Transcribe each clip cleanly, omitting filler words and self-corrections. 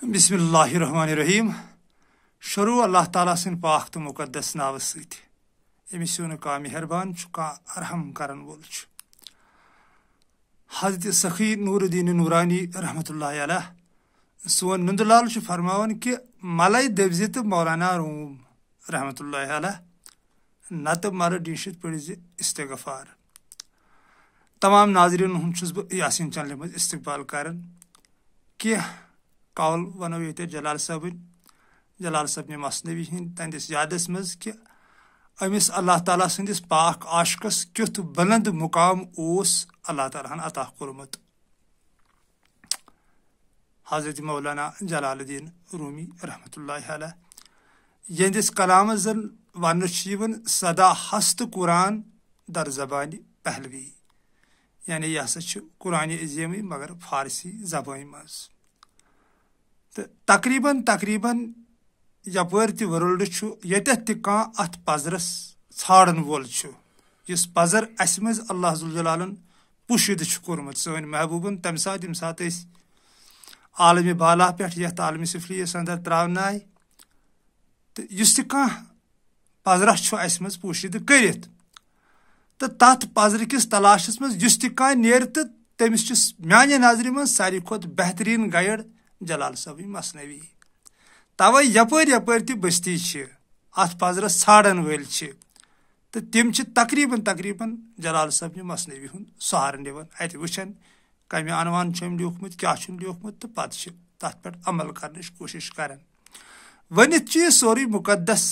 बिस्मिल्लाहिर्रहमानिर्रहीम। शुरू अल्लाह ताला सिंद पाक तो मुकद्दस नाव सत यमिस का मेहरबान का रहम करन वोल। हजरत सखी नूरुद्दीन नूरानी रहमतुल्लाह अलैह सोन नंदलाल फरमावन कि मलय दबज तो मौलाना रूम रहमतुल्लाह अलैह नत मर डिशित पढ़ इस्तिगफार। तमाम नाजरीन हुंस बह यासीन चैनल मज इस्तकबाल करन कि कौल वनो ये जलाल सबन मसनवी हंद तंदिस यादस मज कि अमिस अल्लाह ताला संदिस पाक आशकस क्युथ बुलंद मुकाम ओस अल्लाह ताला अता कोरमुत। हजरत मौलाना जलालुद्दीन रूमी रहमतुल्लाह अलैह यंदिस कलाम जन वन सदा हस्त कुरान दर जबान पहलवी, यानी यह हसा कुरान अजीम मगर फारसी जबान मज। तो तकरीबन यपर वर्ल्ड ये अत पजरस छाड़न वोल इस पजर अस मज अल्लाह ज़ुल पुशिद कोर्मुत सन महबूबन तम सात यम सात आलम बाला पे आलम सफलियस अंदर त्रावन आय तो पजर अस मज पुशिद कर तो तथ पजर किस तलाशस मज नेर तो तमिस माने नजर मज सारी खुद बेहतरीन गाइड जलाल सब मसनवी। तवे यपर बस्ती अत पजरस छाड़न वल तो तम तकरीबन जलाल सब मसनवी हूँ सहार निवन अत वुचन कमे अनवान लिखमुत क्या लिखमुत तो पे तथ पे अमल कर कोशिश कर वनित सोरे मुकद्दस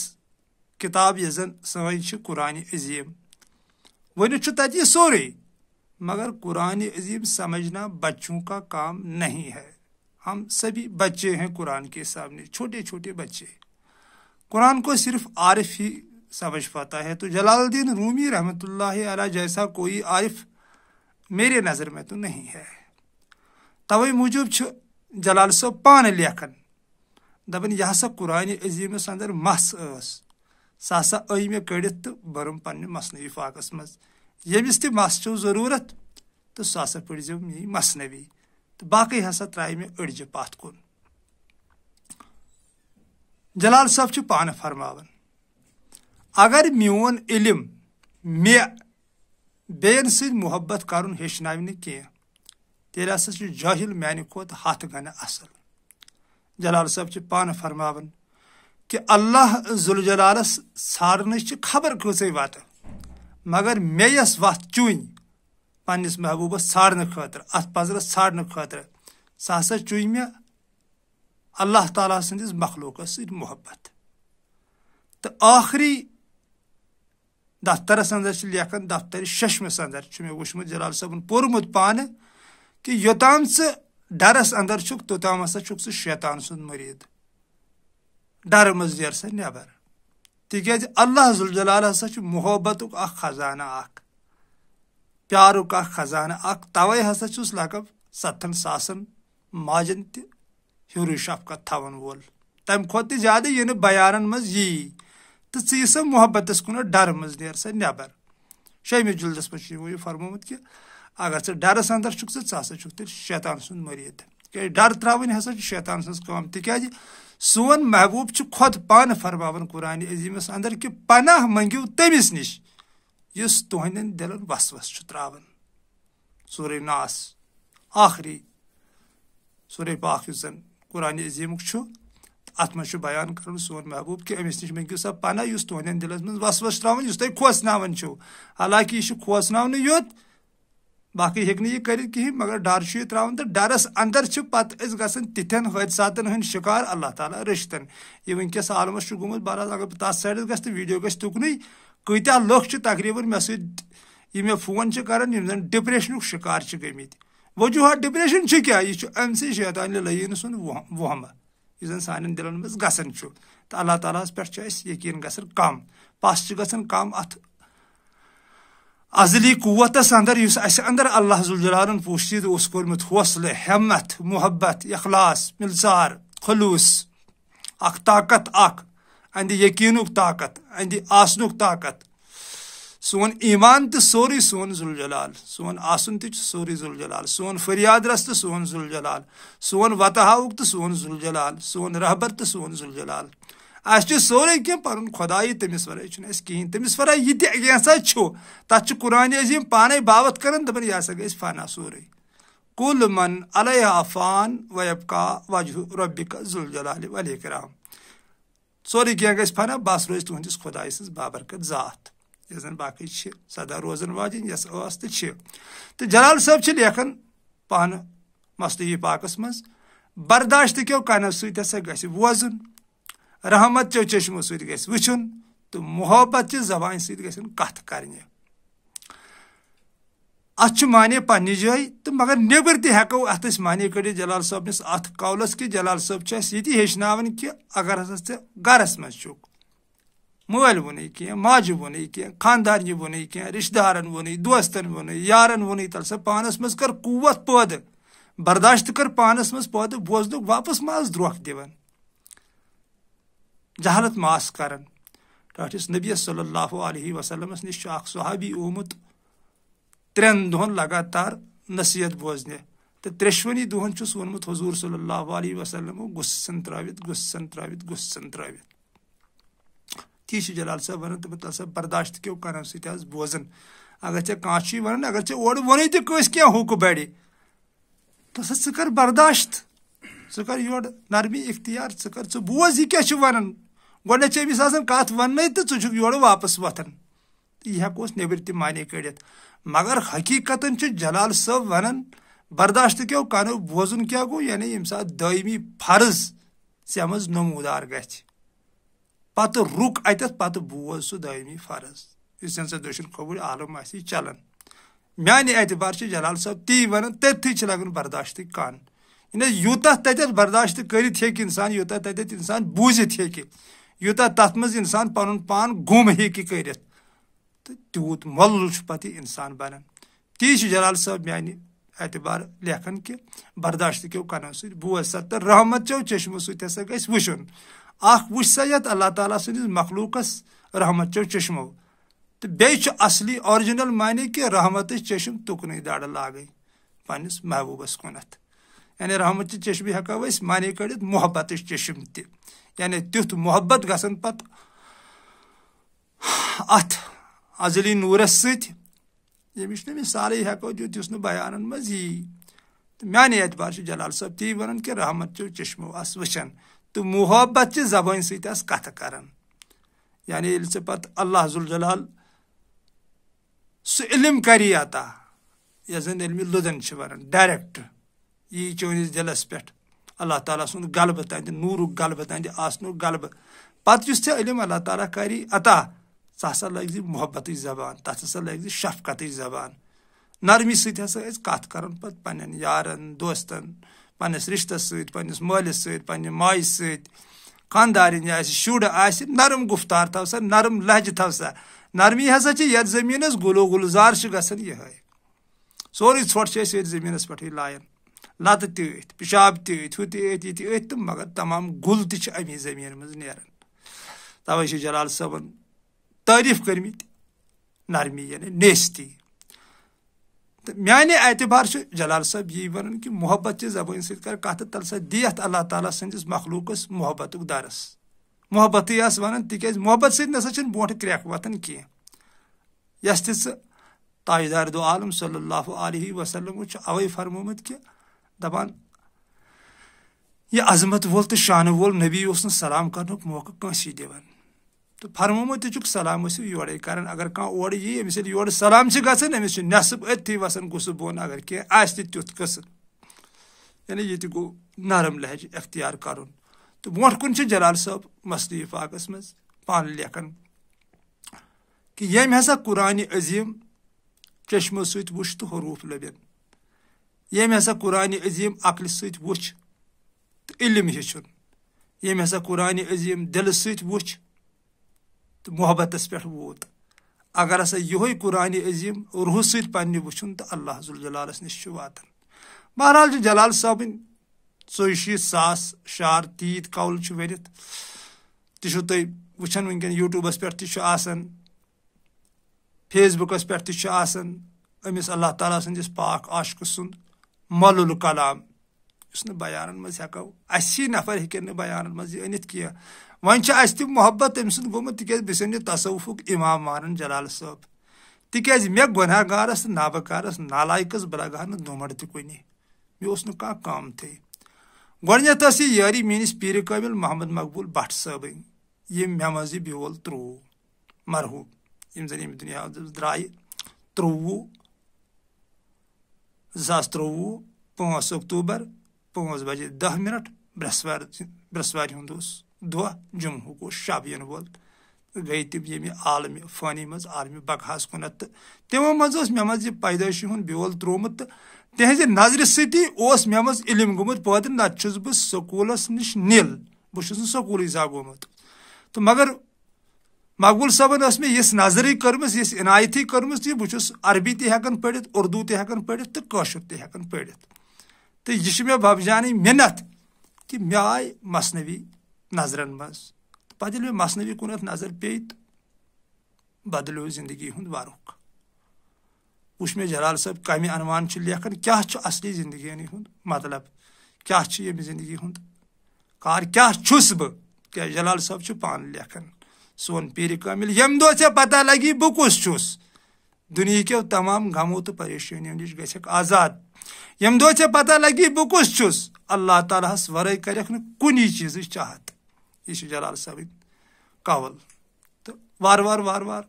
किताब ये जन सन कुरान अजीम वनित तत सोरे, मगर कुरान अजीम समझना बच्चों का काम नहीं है। हम सभी बच्चे हैं कुरान के सामने, छोटे छोटे बच्चे। कुरान को सिर्फ आरिफ ही समझ पाता है। तो जलालुद्दीन रूमी रहमतुल्लाह अलैह जैसा कोई आरिफ मेरे नज़र में तो नहीं है। तवे मूजूब जलाल सब पान लेखन दपन यह हसा कुरान अजीमस अंदर मस सा हसा आई मे कड़ित तो बरम पन्ने मसनवी फाकस मज यमिस ते मस छो जरूरत तो सह हसा पढ़ो मे मसनवी तो बाकी हसा त्राय मे अड़ज पथ कुन। जलाल साहब पान फरमावन अगर म्योन इल्म मे बेन सद मोहब्बत करुन हेचनाव कह तेल हसा जाहिल माने खोत हथ गना असल। जलाल साहब पान फरमावन कि अल्लाह ज़ुल जलालस सारन खबर कच वत मगर मे यस वत चुन पन्निस महबूबस छाड़न खतर अत पजरस छाड़न खतर सह हसा चुन मे अल्लाह ताला सदिस मखलूकस सद मोहब्बत। तो आखिरी दफ्तरस अंदर लेखन दफ्तर शशमस अंदर मे वुचमुत जलाल सबन पोरमुत पान कि योताम डरस अंदर तोताम हसा शैतान सुंद मुरीद डर मज नेर सा नबर तिकज अल्लाह ज़ुल जलाल हसा मोहब्बतुक खजाना प्यारुक खजाना तवे हसा लकब 7 सासन माजन तुर शफकत थवन वोल तम खोत ज्यादा ये बयान मज यी तो सा मोहब्बतस कुन डर मज नेर सा नबर। 6वें जुल्दस पे फरमोमुत कि अगर डरस अंदर हसा शैतान सुंद मुरीद क्या डर त्रावन हसा शैतान सज कम तिकज सोन महबूब खुद पान फरमावन कुरान अजीमस अंदर कि पनाह मंगियो तमिस निश युस तुहंदन दिलन वसवस त्रावन। सूरे नास आखिरी सूरे पाक जन कुरान अजीमुक अत मज बयान कर सोन महबूब कि अमिस निश मंगियो सा पना युस तुहंदन दिलस मज वसवस त्रावन युस तुम खोसनावन हालांकि यह खोसनावन योत बाकी हेक यह कर कहीं मगर डर त्रावन तो डरस अंदर पत गसन तिथन हादसातन हंद शिकार अल्लाह ताला रशितन यह वनकस आलमस गुमुत बहरहाल अगर तथ साइड गस तो वीडियो गस तुकन कत्या लुख तकरीबन मे सह मे फोन कर डिप्रेशन शिकार गमित वजूहत डिप्रेशन क्या यह अमस शैतान लयीन सुन वहम यह जन सान दिलन मज गसन तो अल्लाह ताला पे यकीन गसन कम पस गसन कम अत अजली कुव्वतस अंदर अंदर अल्लाह ज़ुल जलालन पोशीद कोर्मुत हौसले हिम्मत मोहब्बत इखलास मिलसार खलूस ताकत अंद यकीनुक ताकत अंद आसनुक ताकत सोन ईमान तो सोरी सोन जुल जलाल, सोन आसन तो सोरी जुल जलाल, सोन फरियाद रस तो सोन जुल जलाल, सोन वतहाउक तो सोन जुल जलाल, सोन रहबर तो सोन जुल जलाल। अस सोरे कह पन खुदाई तमिस वर कहें, तमिस वर यह तथ कुरान अजीम पाने बावत कर दपान यह हसा गई फाना सोरे। कुल मन अलैहा फान वयबका वजह रब्बिका जुल जलाल वल इकराम। सोरे कह गई फाना, बस रोज तुहंदिस खुदाई सज बाबरकत जात यस जन बाकी सदा रोजन वाजिन यस तो जलाल साहब लेखन पान मस्तूई पाकस मज, बर्दाश्त क्यों कनो ससा वोजन, रहमत चो चश्मो सत वुन तो मोहब्बत जबान सत कथ करने। अत माने पन्ने जाय तो मगर नेबर तको अत माने कड़ जलाल साहबनिस अत कौलस कि जलाल साहब ये हेचनावन कि अगर हसा ऐ गरस मज छुक, मोल वोन कह, माजु वोन कह, खानदान वोन कह, रिश्तेदारन वोन, दोस्तन वोन, यारन वोन, तल सा पानस मज कर कुवत पैद, बर्दाश्त कर पानस मज पैद, बोजन वापस माज द्रोख दिवन, जहालत मास करन। ठाठिस नबी सल्लल्लाहु अलैहि वसल्लमस निश सहाबी ओमुत 3 दोहन लगातार नसीहत बोजने, तो 3 दोहन वोनमुत हुजूर सल्लल्लाहु अलैहि वसल्लम गुस्सन त्रावित ती जलाल साहब वन तो तल सा बर्दाश्त क्यों कर बोजन। अगर ऐ कह वन अगर ऐ ओर वन तस क्या हुक बड़े तो स कर बर्दाश्त, स कर योर नरमी इख्तियार, स कर बोज यह क्या वन गोडे अमिस कत वन तो चुक योर वापस वथन। यह हेको नेबर ति माने कड़ित, मगर हकीकतन जलाल साहब वन बर्दाश्त क्यों करो बोजन क्या गो, यानी यम सात दायमी फर्ज से मज नमूदार गछ पत रुक अत पत बोज सह दायमी फर्ज इस दोशन खबूर आलम चलान। माने एतबार जलाल साहब ती वन तथी लगन बर्दाश्त कन यूत तथ बर्दाश्त कर इंसान, यूत तथ इंसान बूजित यूत तथ मज इंसान पन पान गुम कर तो तूत मोल पे इंसान बनान। ती जलाल साहब माने एतबार लेखन कि बर्दाश्त क्यों कनो सत बोज सा तो रहमत चो चश्मो सत गस वुन वुच सा ये अल्लाह ताला सदिस मखलूकस रहमत चो चश्मो तो बे असली ओरिजिनल माने कि रहमत चश्म तुकन दड़ लाग पन्निस महबूबस कुनत, यानी रहमत चश्म हेको अस माने कड़ित मोहब्बत चश्म त, यानी तुथ मोहब्बत गसन पत अत अजली नूरस सत यमिश मिसाल हेको दिस बयान मज यी। तो माने एतबार जलाल साहब ती वन कि रहमत चो चश्मो अस वुचान तो मोहब्बत जबान सत कथ कर, यानी ये पत अल्लाह जुल जलाल सह इल्म करी अता यह जन इल्म लुदन वन डायरेक्ट यी चोनिस दिलस पे अल्लाह ताला सुन गलब तंद नूरुक गलब तंद आसनुक गलब पत युस इल्म अल्लाह ताला करी अता सह हसा लग मोहब्बत जबान, तथ हसा लग शफकत जबान, नरमी सत हसा कथ कर पत पन्न यारन दोस्तन, पन्निस रिश्तस सत, पन्निस मालिस सत, पन्ने माय सत, खानदारिन शुर नरम गुफ्तार थव सा, नरम लहज थव सा। नरमी हसा ये जमीनस गुलो गुलजार गसन यह सोरे ोट ये जमीनस पे लायन, लत तथ पेशाब तथ हु तथ तो मगर तमाम गुल तमी जमीन मज नेरन। तवे जलाल साहबन तारीफ करमित नरमी यानी नेस्ती। तो माने एतबार जलाल साहब यी वन कि मोहब्बत जबान सत कर कथ तल सा दियत अल्लाह ताला सदिस मखलूकस मोहब्बत दरस, मोहब्बत वन तिज मोहब्बत सत नसा ब्रोह क्रैक वतन कह यस ताजदार दो आलम सल्लल्लाहु अलैहि वसल्लम अवे फरमोमुत कि दपान यह अजमत वोल तो शान वोल नबी सलाम कर मौका कंसी दिवन तो फरमोमुत सलाम योरे कर, अगर कह ओर यी अमिस योर सलाम गसन अमिस नसब अथी वसन गुस बोन अगर कह तुथ कस, यानी ये गो नरम लहज अख्तियार कर। तो ब्रोह कुन जलाल साहब मसली फाकस मज पान लेखन कि यम हसा कुरान अजीम चश्मो सत वुच तो हरूफ लबन, यम हसा कुरान अजीम अकल सत वुच तो इल्म हेचुन, यम हसा कुरान अजीम दिल सत वुच तो मोहब्बतस पे वोत। अगर हसा यह कुरान अजीम रूह सत पन्ने वुचुन तो अल्लाह जुल जलालस निश वातन। बहरहाल जलाल साहबिन 160,000 शार तीत कौल वरित तुम वुचान वनकन यूट्यूबस पे आसान फेसबुकस पे अमिस अल्लाह ताला सन्दिस पाक आशिक सुंद मलुल कलाम बयान मज हेको असी नफर हेकन बयान मज अनित किया वन ति मोहब्बत अम सुंद गोमुत तिक बह तसव्वुफुक इमाम मानन जलाल साहब तिक मे गुनहगारस नाबकारस नालायकस बह लगा दुमड़ त कुनि मे ओस कह कम थे गोडनेथ यारी मेनिस पीर कामिल मोहम्मद मकबूल भट्ट साहब ये मे मज बिवल 23 मरहूम यम जन दुनिया द्राय 23 2023 5 अक्टूबर 5 बजे 10 मिनट बृहस्पति हुंद दह जुम्ह शब इन वोल गई तम ये आलमी फानी मज आलमी बकहास कुन तमो मज मे मज पैदाइशी हुंद बिवल त्रोमुत तिहज नजर सती मे मज इलम गोमुत पैदा नत बह स्कूलस निश निल बह स्कूल जा गोमुत तो मगर मकबूल साहबन मे यस नजर कर्मस यस इनायत कर्मस बह अरबी तहन पढ़ उर्दू तहन पढ़ तो कशुर तहन पढ़ तो यह मे बबजान मिन्नत कि मे आय मसनवी नजरन मज पे मे मसनवी कुन नजर पे तो बदलो जिंदगी हुंद वारुख वुच मे जलाल साहब कम अनवान लेखन क्या असली जिंदगी हुंद मतलब क्या ये जिंदगी हुंद कार क्या छुस बह क्या जलाल साहब पान लेखन सोन पीर कामिल यम दो से पता लगी बह कुस छुस दुनिया के तमाम गमों तो परेशानियों नश गछक आजाद यम दो से पता लगी बह कुस छुस अल्लाह ताला हस वरै करक न कुनी चीज चाहत यह जलाल साहब कवल तो वार वार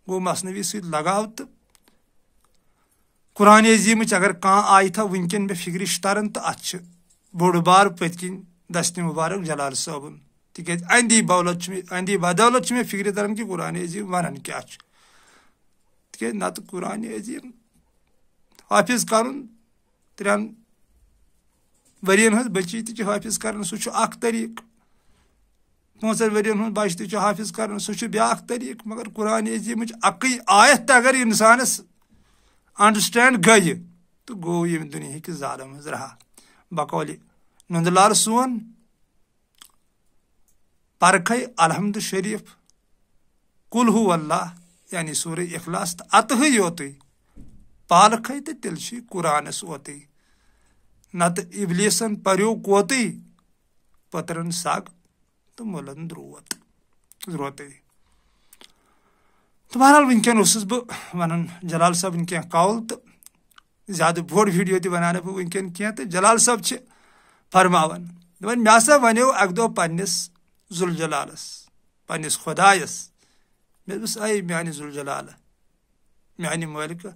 गो मसनवी सत लगाव तो कुरान अजीम अगर कह आय था वनकन मे फिक्र तरन तो अत बोड़ बार पतकिन दस्त मुबारक जलाल साहबन तिक अंदी बदौलत मे फिक्र तरन कि कुरान अजीम वन क्या तिक नत कुरान अजीम हाफिज कर 3 वरियन हज बची ति हाफिज कर सह तरीक 5 वरियन हूँ बच ति हाफिज कर सह ब्या तरीक मगर कुरान अजीम अक आयत अगर इंसानस अंडरस्टैंड गई तो गो ये दुनिया कि ज़ाल मज रहा बकौल नंदलाल सोन परख अलहमद शरीफ कुल हु अल्लाह यानी सूर इखलास तो अत योत पालख तो तिल कुरानस ओत नत इबलीसन पर्यो कोत पतरन सग तो मुलन रोत तो बहरहाल वनकन बह वन जलाल साहब क्या कौल तो ज्यादा बोड़ वीडियो तो बना बह वनकन क्या तो जलाल साहब फरमावन दपान मे हसा वनो अक दो पन्निस जुल जलालस पन्निस खुदायस मे दोस अय म्यानि जुल जलाल म्यानि मालिक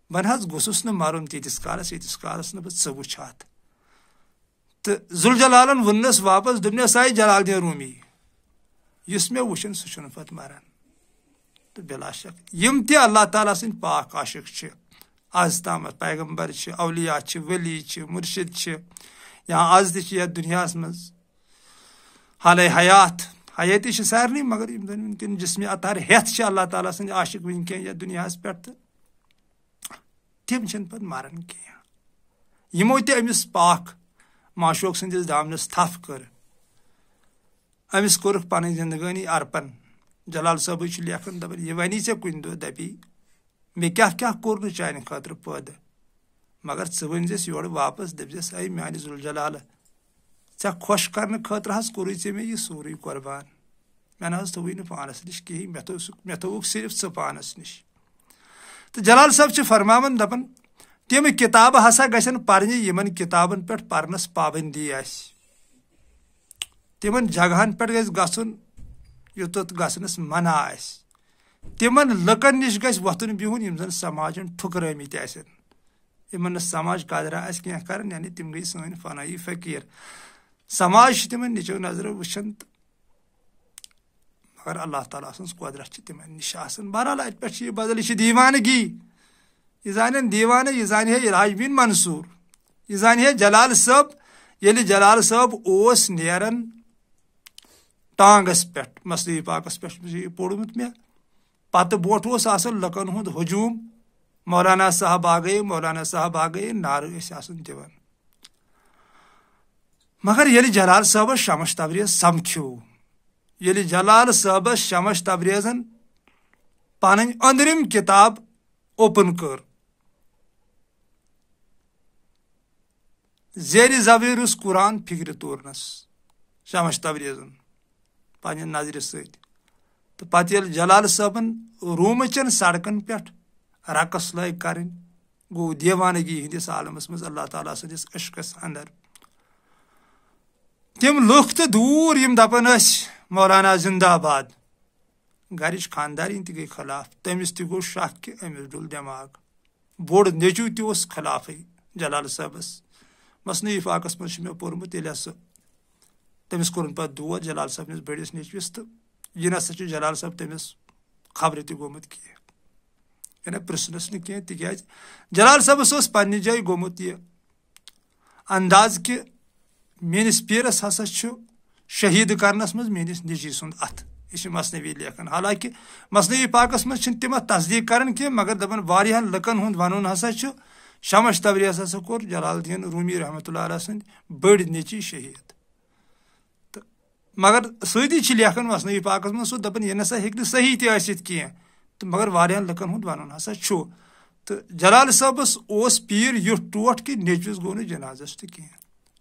बन हज गोसुस न मारुन तीतिस कालस न बह वुच अत तो जुल जलालन वनस वापस दोपनस आय जलाल रूमी युस मे वुचन सह पत मरान तो बिला शक यम ते अल्लाह ताला सिंद पाक आशिक आज तम पैगम्बर औलिया वली मुर्शिद या आज तथ दुनिया मज हाल हयात हयाती सारे मगर वनकन जिसम अतार हेथ अल्लाह ताला सिंद आशिक वनकन या दुनिया पे तम पे मरान कह यमो ते अमिस पाक माशोक सन्दिस दामनस थफ कर अमिस कोरख पन जिंदगानी अर्पन जलाल साहब लेखन दपान यह वनी ऐ कुन दो दपी मे क्या क्या कोर चान खतर पैदा मगर वन योर वापस दपस अय म्यानि जुल जलाल ऐ खुश कर खतर हज कोर मे यह सोरे कुर्बान मे न थोई पानस नश कहीं मे थोक सिर्फ च पानस नश तो जलाल साहब फरमावन दपान तम किताब हसा गन पर्न यमन किताबन पे पर्नस पाबंदी तिमन जगहन पे गन युत गसनस मना तिमन लकन निश गस वथुन बिहुन यम जन समाजन ठुकरमित इन समाज कदरा क्या कर यानी तिम गई सन फनाई फकीर समाज तिमन निचो नजर वुचन मगर अल्लाह ताला कुदरत तिमन निश बहरहाल अत पे बदल यह दीवानगी यह जान दीवान यह जान है इलाज बिन मंसूर यह जान है जलाल साहब ये जलाल साहब ओस नेरन टांगस पे मसली पाकस पे पोड़मुत मे पत बोट लकन हुंद हजूम मौलाना साहब आ गए नार दिवान मगर ये जलाल साहब शमश तबरेज समख्यो ये जलाल साहब शमश तबरेजन पानी अंदरिम किताब ओपन कर जेर जबीर कुरान फिक्र तोरनस शमश तबरेजन पानी नजर सत तो पे जलाल साहबन रूमचन सड़कन पे रकस लग कर गो दीवानगी हंदिस आलमस मज अल्लाह ताला सदिस अशकस अंदर तम लुख तो दूर यम दपन मौलाना जिंदाबाद गरिच खानदारी ती गई खिलाफ तमिस ती गो शक कि अमिस डुल दिमाग बोड़ नेचू तस खिलाफ जलाल साहबस मसनई फाकस मज मे पोर्मुत ये सह तमिस कोर पे दौद जलाल साहब बड़िस नेचविस तो यह नसा जलाल साहब तमिस खबर त गोमुत कह पृसनस न कह तिज जलाल साहबस पन्ने जाय गोमुत यह अंदाज कि मेनिस पीरस हसा शहीद करनस मज मेनिस निजी सुंद अथ यह मसनवी लेखन हालांकि मसनवी पाकस मज तिम तस्दीक कर मगर दपन वारियान लुकन हुंद वनुन हसा शमश तबरेज हसा कोर जलालुद्दीन रूमी रहमतुल्लाह अलैह सद बड़ नेची शहीद तो मगर सदी लेखन मसनवी पाकस मज सो दपन यह नसा हेक सही तसित कह तो मगर वारियान लुकन हुंद वनुन हसा तो जलाल साहबस ओस पीर युथ टोट कि नेचविस गो न जनाजस त कह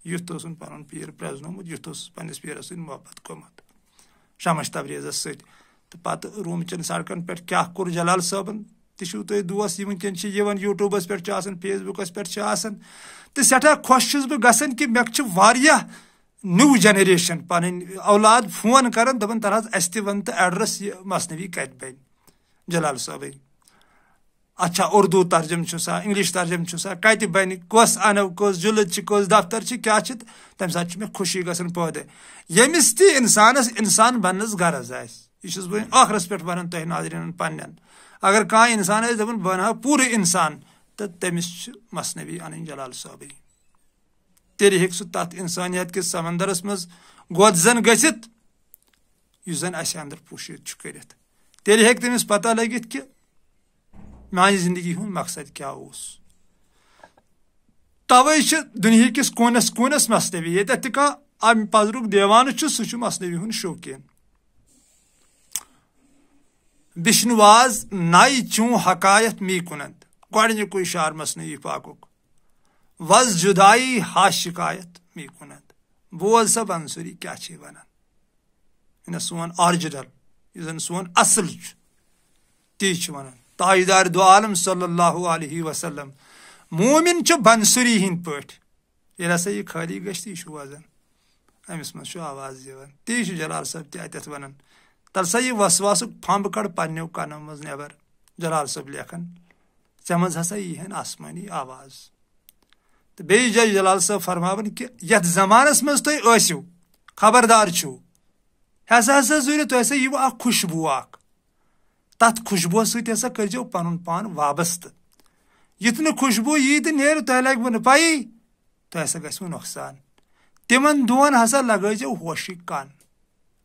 युथ पन पीर प्रजनोमुत युथ पन्निस पीरस सद मोहब्बत कोमुत शमश तबरेजस सत तो पत रूमचन सड़कन पे क्या कोर जलाल साहबन तु तुम दोस वनकन यूट्यूबस पे फेसबुकस पे तो सठा खुश बह गसन कि मे न्यू जनरेशन पन औलाद फोन कर दपन तरह अस वन तो एड्रेस मसनवी कत बन जलाल साहब अच्छा उर्दू तर्जम सा इंग्लिश तर्जम सा कत बन कस अनो कस जुलद कस दफ्तर क्या तम सात मे खुशी गसन पैदा यमिस ती इंसानस इंसान बनस गरज आह बह आखरस पे वन तुम नाजरीन पन्न अगर कह इंसान दपन बन पूरे इंसान तो तमिस मसनवी अन जलाल साहब तेल हे तथ इंसानियत किस समंदरस मज गोदजन गसित जन अस अंदर पुशित कर तेल हे तमिस पता लगित कि मानी जिंदगी हुंद मकसद क्या तवे दुनिया किस कोनस कोनस मसनवी ये अम पजरुक देवान सह मसनवी हुंद शौकीन बिशनवाज नाई चूं हकायत मी कुनंद गोडनिक शार मसनवी पाकुक वज जुदाई हा शिकायत मी कुनंद बोल सा बंसुरी क्या वन सोन ऑरिजिनल यह सोन असल ती वन ताजदार दो आलम सल्लल्लाहु अलैहि वसल्लम मोमिन बंसुरी हिंद पट ये हसा यह खाली गश यह वजन अमिस मज आवाज दिवान ती जलाल साहब तत वन तल सा यह वसवासुक फंब कड़ पन्नो कनो मज नबर जलाल साहब लेखन ऐ मज हसा यह आसमानी आवाज तो बे जाय जलाल साहब फरमावन कि यथ जमानस मज तुम खबरदार छो हसा हसा जुर तुम हसा यह खुशबू तथ खुशबू ससा कर पन पान वाबस्त युथ न खुशबू यी तो नेर तुम लगे न पाई तो हसा गो नुकसान तिमन दोन हसा लगो होशी कान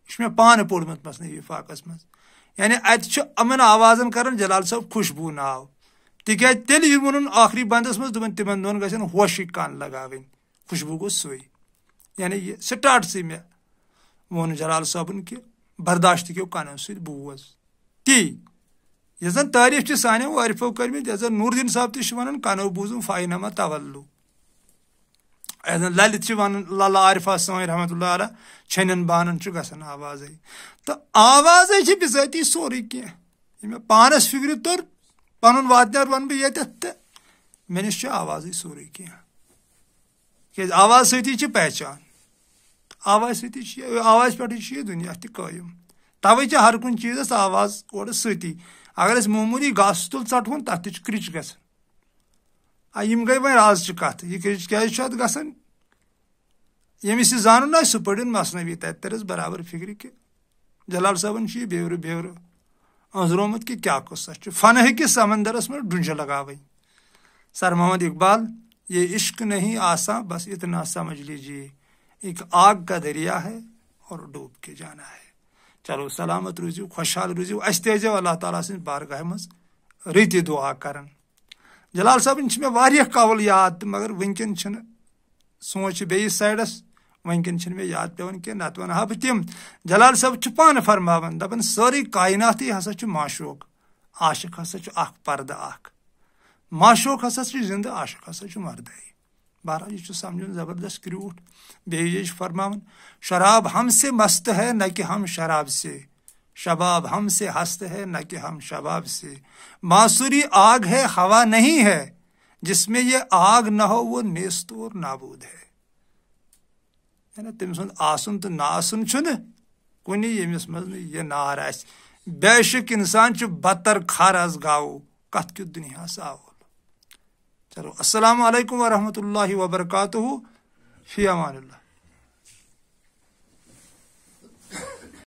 यह पान पोर्मुत मसनवी फाकस मज यानी अत अमन आवाजन कर जलाल साहब खुशबू नाव तिक तेल वोन आखिरी बंदस मज दोपन तिमन दोन गन होशी कान लगावन खुशबू गो सो यानी यह स्टार्ट से मे वोन जलाल साहबन कि बर्दाश्त क्यों कानो सत बोज ती यह जन तारीफ सान वारिफो कर्मित यह नूरदीन साहब तन कनो बूजूम फाइनमा तवल्लु ललित वन लल्ला आरिफा साइन रहमतुल्लाह अलैह छन बानन गसन आवाज तो आवाज बिजाती सोरे कह मे पानस फिक्र तोर पन वातनार वन बह ये मे नश आवाज सोरे कह आवाज सती पहचान आवाज सती आवाज पे दुनिया तयम तवे हर कुन चीजस आवाज और सती अगर मामूली गास तुल षटवन तथ क्रिच गई वन आज कत यह क्रिच क्या गसान यमिस जान आ सह पड़न मसनवी तरस बराबर फिक्र कि जलाल साहबन बेवर बेवर अंजरोमुत कि क्या कसा फन हकिस समंदरस में डुंज लगावे सर मोहम्मद इकबाल ये इश्क नहीं आसा बस इतना समझ लीजिए एक आग का दरिया है और डूब के जाना है। चलो सलामत रूजियो खुशहाल रूजियो अस तजो अल्लाह ताला सिंद बारगाह मज रति दुआ करन। जलाल साहब मे वारिया कवल याद मगर वनकन सोच बेस साइडस वनकन मे याद पेवन कह नत वन बह तिम जलाल साहब पान फरमावन दपन सारी कायनात हसा माशूक आशिक हसा अख पर्दा अख, माशोक हसा जिंद, आशिक हसा मर्दे। बहरहाल यह समझुन जबरदस्त क्रूट। बे फरमान शराब हमसे मस्त है न कि हम शराब से, शबाब हमसे हस्त है न कि हम शबाब से, मासूरी आग है हवा नहीं है, जिसमें ये आग न हो वो नेस्त और नाबूद है। तम सुन आसन तो नासन कुन यमिस मज यह नार आस। बेशक इंसान बतर खर अज गाओ कत क्युत दुनिया आव। चलो अस्सलाम वालेकुम वरहमतुल्लाहि वबरकातुहू, फी अमानिल्लाह।